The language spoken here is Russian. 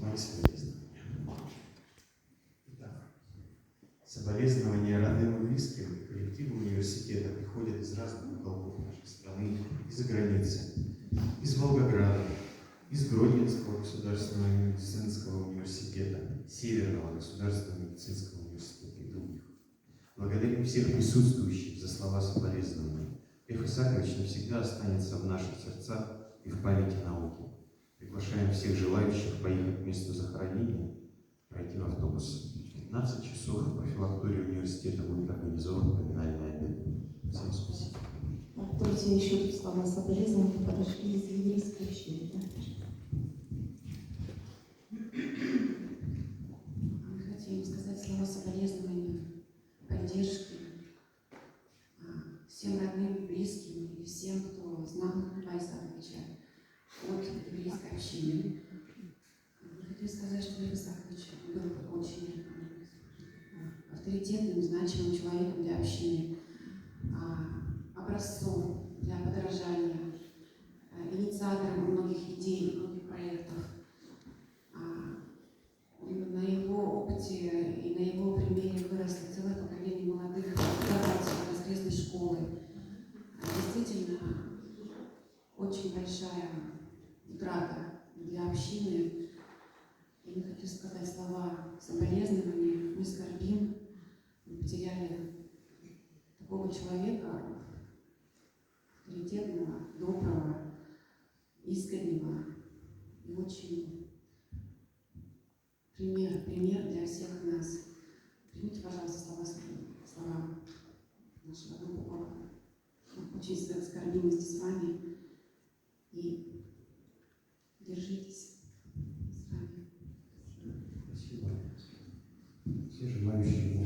Мои соболезнования. Итак, соболезнования родным и близким коллективу университета приходят из разных уголков нашей страны и за границы. Из Волгограда, из Гродненского государственного медицинского университета, Северного государственного медицинского университета и других. Благодарим всех присутствующих за слова соболезнования. Лев Исаакович навсегда останется в наших сердцах и в памяти науки. Приглашаем всех желающих поехать к месту захоронения, пройти в автобус. В 15 часов в профилактории университета будет организован поминальный обед. Всем спасибо. Друзья, еще тут слова соболезнования подошли из еврейской общины. Да? Мы хотим сказать слова соболезнования, поддержки всем родным и близким и всем, кто знал Льва Исааковича от еврейской общины. Мы хотим сказать, что Лев Исаакович был очень авторитетным, значимым человеком для общины, образцом для подражания, инициатором многих идей, многих проектов. На его опыте и на его примере выросло целое поколение молодых преподавателей воскресной школы. Действительно, очень большая утрата для общины. И мы хотим сказать слова соболезнования. Мы скорбим, мы потеряли такого человека, авторитетного, доброго, искреннего и очень пример для всех нас. Примите, пожалуйста, слова нашего духовного. Мы очень скорбим вместе с вами и держитесь с вами. Спасибо. Все желающие